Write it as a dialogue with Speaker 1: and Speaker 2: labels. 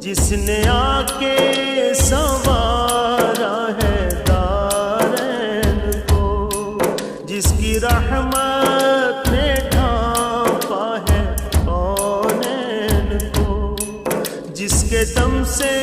Speaker 1: जिसने आके संवारा है दारैन को, जिसकी रहमत ने ढांपा है कौनैन को, जिसके दम से